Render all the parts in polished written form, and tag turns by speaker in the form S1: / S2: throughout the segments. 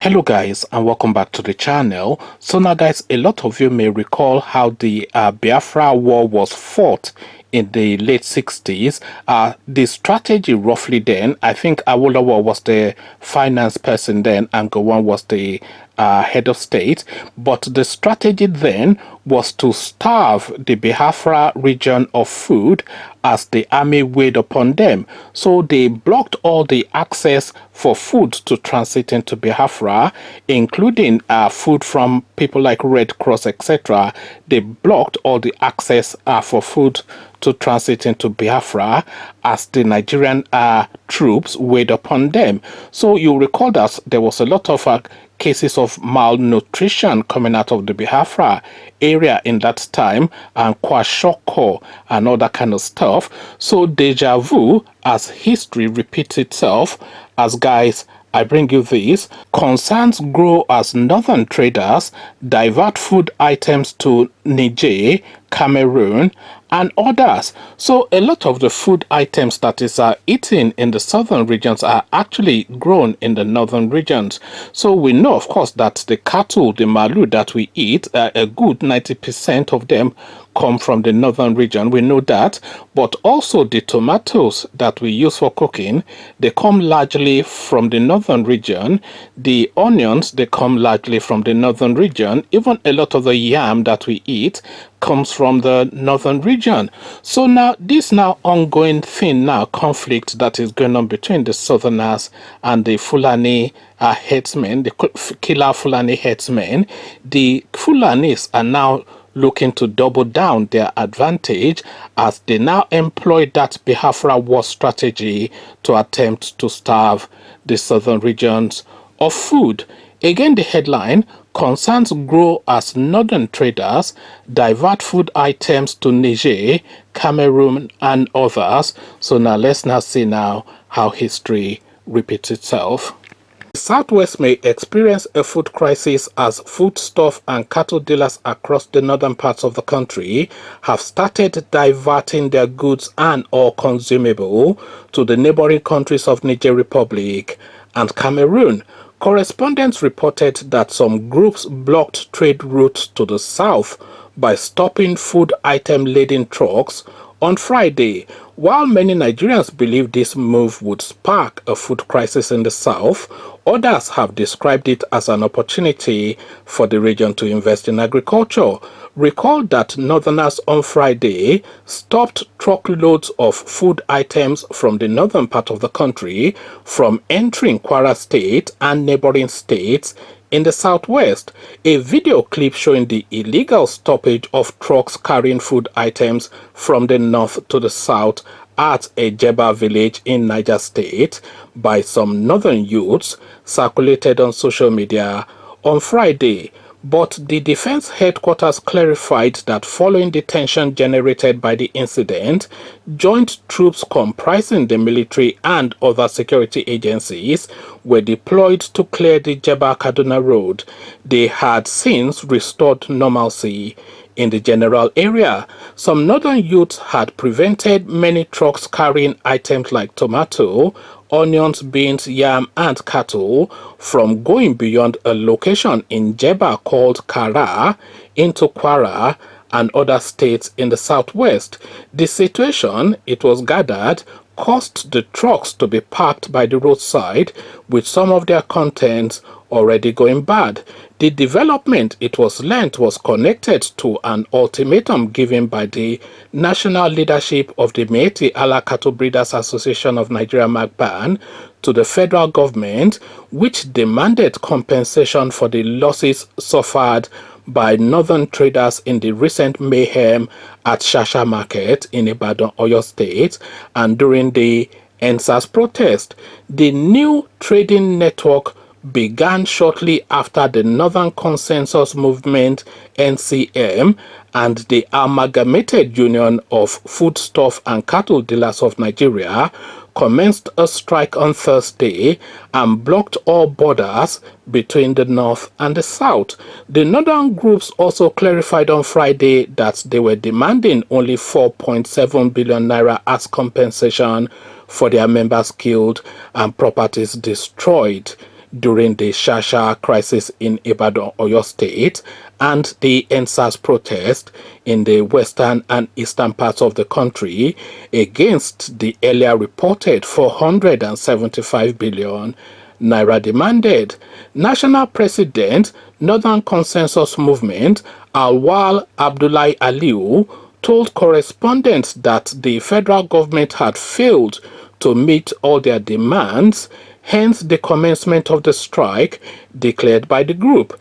S1: Hello guys, and welcome back to the channel. So now guys, a lot of you may recall how the Biafra war was fought in the late 60s. The strategy roughly then, I think Awolowo was the finance person then and Gowon was the head of state, but the strategy then was to starve the Biafra region of food as the army weighed upon them. So they blocked all the access for food to transit into Biafra, including food from people like Red Cross, etc. They blocked all the access for food to transit into Biafra as the Nigerian troops weighed upon them. So you recall that there was a lot of cases of malnutrition coming out of the Biafra area in that time, and kwashoko and all that kind of stuff. So deja vu, as history repeats itself, as guys, I bring you this. Concerns grow as northern traders divert food items to Niger, Cameroon, and others. So a lot of the food items that is eaten in the southern regions are actually grown in the northern regions. So we know, of course, that the cattle, the malu that we eat, a good 90% of them come from the northern region. We know that, but also the tomatoes that we use for cooking, they come largely from the northern region. The onions, they come largely from the northern region. Even a lot of the yam that we eat comes from the northern region. So now this ongoing thing conflict that is going on between the southerners and the Fulani headsmen, the killer Fulani headsmen. The Fulanis are now looking to double down their advantage as they now employ that Biafra war strategy to attempt to starve the southern regions of food. Again, the headline: concerns grow as northern traders divert food items to Niger, Cameroon, and others. So now let's see how history repeats itself. The Southwest may experience a food crisis as foodstuff and cattle dealers across the northern parts of the country have started diverting their goods and or consumable to the neighboring countries of Niger Republic and Cameroon. Correspondents reported that some groups blocked trade routes to the south by stopping food item-laden trucks on Friday. While many Nigerians believe this move would spark a food crisis in the south, others have described it as an opportunity for the region to invest in agriculture. Recall that northerners on Friday stopped truckloads of food items from the northern part of the country from entering Kwara State and neighboring states in the southwest. A video clip showing the illegal stoppage of trucks carrying food items from the north to the south at a Jeba village in Niger State by some northern youths circulated on social media on Friday. But the defense headquarters clarified that following the tension generated by the incident, joint troops comprising the military and other security agencies were deployed to clear the Jeba-Kaduna road. They had since restored normalcy in the general area. Some northern youths had prevented many trucks carrying items like tomato, onions, beans, yam, and cattle from going beyond a location in Jeba called Kara into Kwara and other states in the southwest. The situation, it was gathered, caused the trucks to be parked by the roadside with some of their contents already going bad. The development, it was learnt, was connected to an ultimatum given by the national leadership of the Miyetti Allah Cattle Breeders Association of Nigeria (MAGBAN) to the federal government, which demanded compensation for the losses suffered by northern traders in the recent mayhem at Shasha Market in Ibadan, Oyo State, and during the NSAS protest. The new trading network began shortly after the Northern Consensus Movement (NCM) and the Amalgamated Union of Foodstuff and Cattle Dealers of Nigeria commenced a strike on Thursday and blocked all borders between the north and the south. The northern groups also clarified on Friday that they were demanding only 4.7 billion naira as compensation for their members killed and properties destroyed during the Shasha crisis in Ibadan, Oyo State, and the NSAS protest in the western and eastern parts of the country against the earlier reported 475 billion naira demanded. National President, Northern Consensus Movement, Awal Abdullahi Aliu, told correspondents that the federal government had failed to meet all their demands, hence the commencement of the strike declared by the group.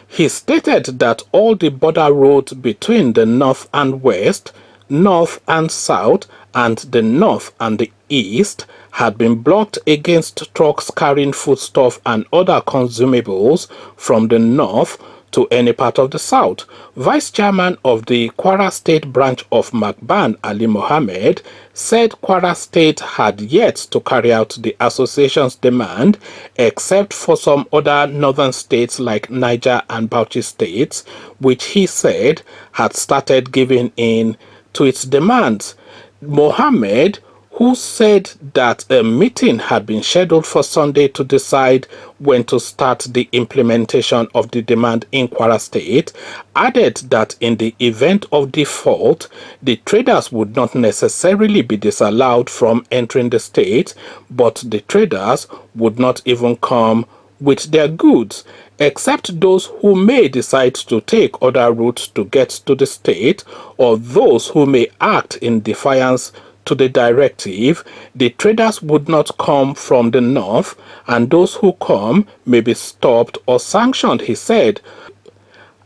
S1: He stated that all the border roads between the north and west, north and south, and the north and the east had been blocked against trucks carrying foodstuff and other consumables from the north to any part of the south. Vice Chairman of the Kwara State branch of Macban, Ali Mohammed, said Kwara State had yet to carry out the association's demand, except for some other northern states like Niger and Bauchi states, which he said had started giving in to its demands. Mohammed, who said that a meeting had been scheduled for Sunday to decide when to start the implementation of the demand in Kwara State, added that in the event of default, the traders would not necessarily be disallowed from entering the state, but the traders would not even come with their goods, except those who may decide to take other routes to get to the state, or those who may act in defiance to the directive. The traders would not come from the north, and those who come may be stopped or sanctioned, he said.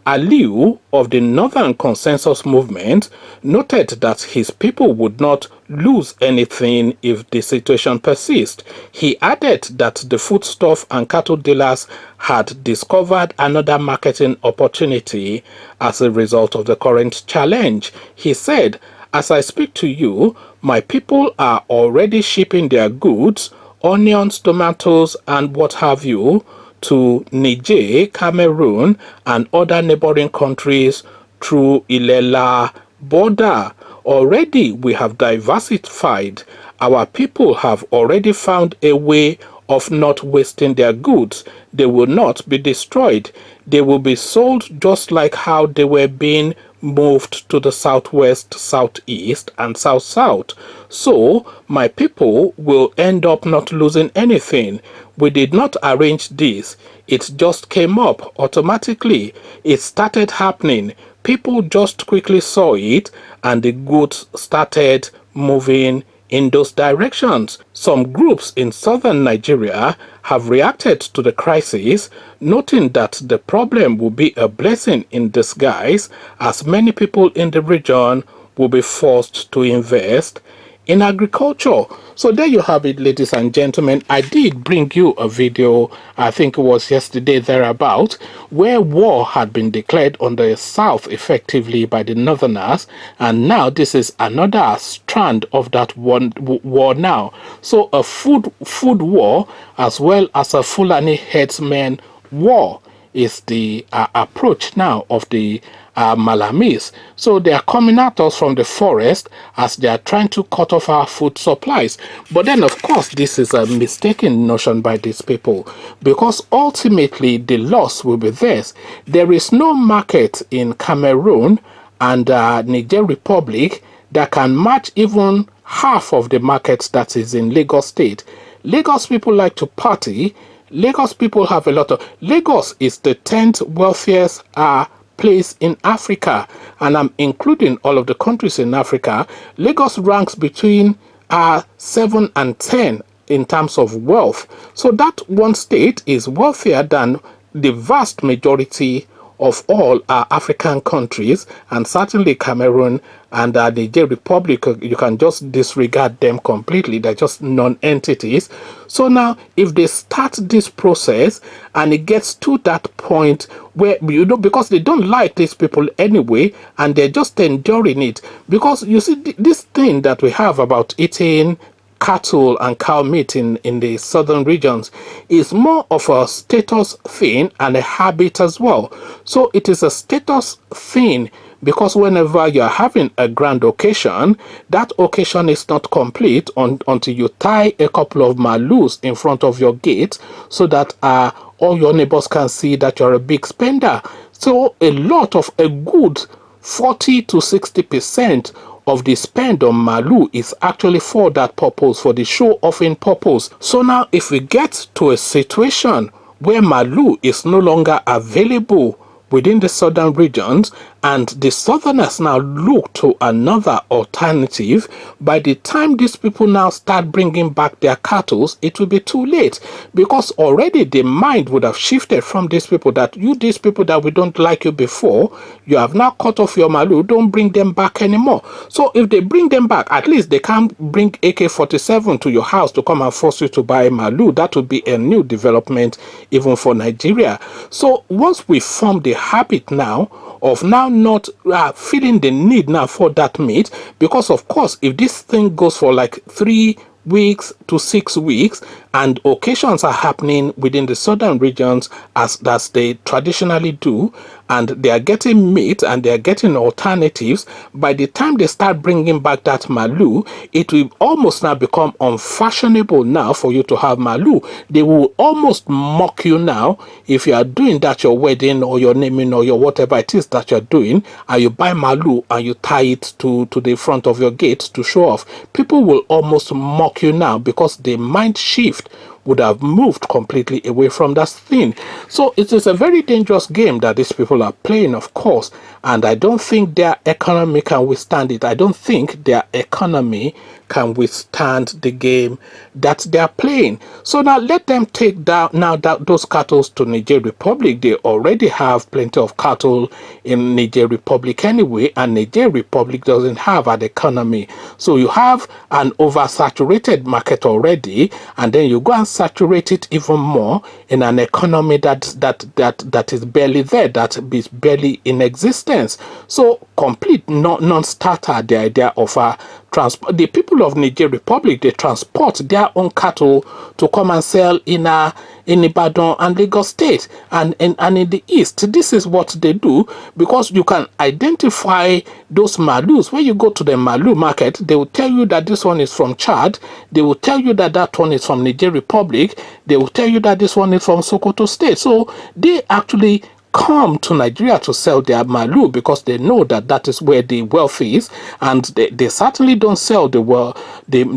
S1: Aliu of the Northern Consensus Movement noted that his people would not lose anything if the situation persists. He added that the foodstuff and cattle dealers had discovered another marketing opportunity as a result of the current challenge. He said, "As I speak to you, my people are already shipping their goods, onions, tomatoes, and what have you, to Niger, Cameroon, and other neighboring countries through Ilela border. Already we have diversified. Our people have already found a way of not wasting their goods. They will not be destroyed. They will be sold just like how they were being moved to the southwest, southeast, and south-south. So my people will end up not losing anything. We did not arrange this. It just came up automatically. It started happening. People just quickly saw it, and the goods started moving in those directions. Some groups in southern Nigeria have reacted to the crisis, noting that the problem will be a blessing in disguise, as many people in the region will be forced to invest in agriculture. So there you have it, ladies and gentlemen. I did bring you a video, I think it was yesterday thereabout, where war had been declared on the south effectively by the northerners, and now this is another strand of that war now. So a food war as well as a Fulani herdsmen war is the approach now of the Malamis. So they are coming at us from the forest as they are trying to cut off our food supplies. But then, of course, this is a mistaken notion by these people, because ultimately the loss will be theirs. There is no market in Cameroon and Niger Republic that can match even half of the market that is in Lagos State. Lagos people like to party. Lagos people have a lot of... Lagos is the 10th wealthiest place in Africa, and I'm including all of the countries in Africa. Lagos ranks between 7 and 10 in terms of wealth. So that one state is wealthier than the vast majority of all African countries, and certainly Cameroon and the Niger Republic. You can just disregard them completely. They're just non-entities. So now, if they start this process and it gets to that point where, you know, because they don't like these people anyway, and they're just enduring it, because you see, this thing that we have about eating cattle and cow meat in the southern regions is more of a status thing and a habit as well. So it is a status thing because whenever you're having a grand occasion, that occasion is not complete until you tie a couple of malus in front of your gate, so that all your neighbors can see that you're a big spender. So a good 40 to 60% of the spend on Malu is actually for that purpose, for the show-offing purpose. So now if we get to a situation where Malu is no longer available within the southern regions, and the southerners now look to another alternative, by the time these people now start bringing back their cattle, it will be too late, because already the mind would have shifted from these people that these people that we don't like you before, you have now cut off your Malu, don't bring them back anymore. So if they bring them back, at least they can't bring AK-47 to your house to come and force you to buy Malu. That would be a new development even for Nigeria. So once we form the habit now of now not feeling the need now for that meat, because of course if this thing goes for like 3 weeks to 6 weeks and occasions are happening within the southern regions as they traditionally do, and they are getting meat and they are getting alternatives, by the time they start bringing back that Malu, it will almost now become unfashionable now for you to have Malu. They will almost mock you now if you are doing that your wedding or your naming or your whatever it is that you're doing, and you buy Malu and you tie it to the front of your gate to show off. People will almost mock you now, because the mind shift would have moved completely away from that thing. So it is a very dangerous game that these people are playing, of course, and I don't think their economy can withstand it. I don't think their economy can withstand the game that they are playing. So now let them take down those cattle to Niger Republic. They already have plenty of cattle in Niger Republic anyway, and Niger Republic doesn't have an economy. So you have an oversaturated market already, and then you go and saturate it even more in an economy that is barely there, that is barely in existence. So complete non-starter, the idea of transport. The people of Niger Republic, they transport their own cattle to come and sell in Ibadan and Lagos State and in the East. This is what they do, because you can identify those Malus. When you go to the Malu market, they will tell you that this one is from Chad. They will tell you that that one is from Niger Republic. They will tell you that this one is from Sokoto State. So they actually come to Nigeria to sell their Malu, because they know that that is where the wealth is, and they certainly don't sell the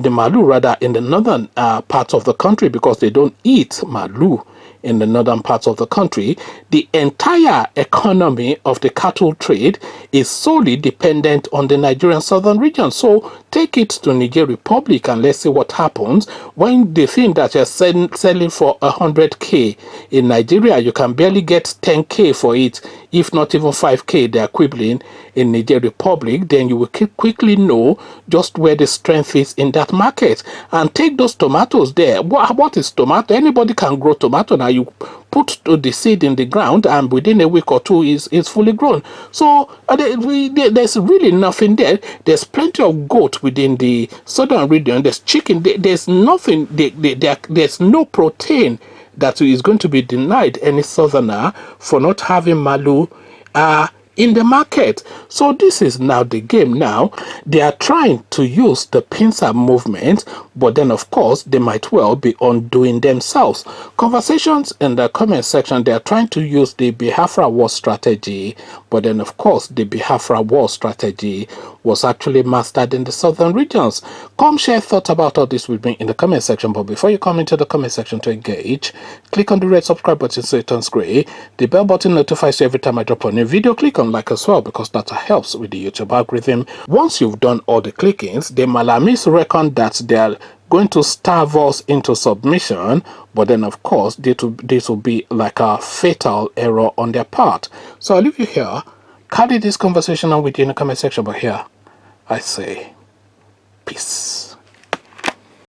S1: Malu rather in the northern part of the country, because they don't eat Malu in the northern parts of the country. The entire economy of the cattle trade is solely dependent on the Nigerian southern region. So take it to Niger Republic and let's see what happens when they think that you're selling for 100k in Nigeria. You can barely get 10k for it, if not even 5k, the equivalent in Niger Republic. Then you will quickly know just where the strength is in that market. And take those tomatoes there. What is tomato? Anybody can grow tomato now. You put the seed in the ground and within a week or two is fully grown. So there's really nothing there. There's plenty of goat within the southern region. There's chicken. There's nothing. There's no protein that is going to be denied any southerner for not having Malu in the market. So this is now the game. Now they are trying to use the pincer movement, but then of course they might well be undoing themselves. Conversations in the comment section, they are trying to use the Biafra war strategy, but then of course the Biafra war strategy was actually mastered in the southern regions. Come share thoughts about all this with me in the comment section, but before you come into the comment section to engage, click on the red subscribe button so it turns gray. The bell button notifies you every time I drop a new video. Click on like as well, because that helps with the YouTube algorithm. Once you've done all the clickings, the Malamis reckon that they are going to starve us into submission, but then of course this will be like a fatal error on their part. So I'll leave you here. Carry this conversation on with you in the comment section, but here I say peace.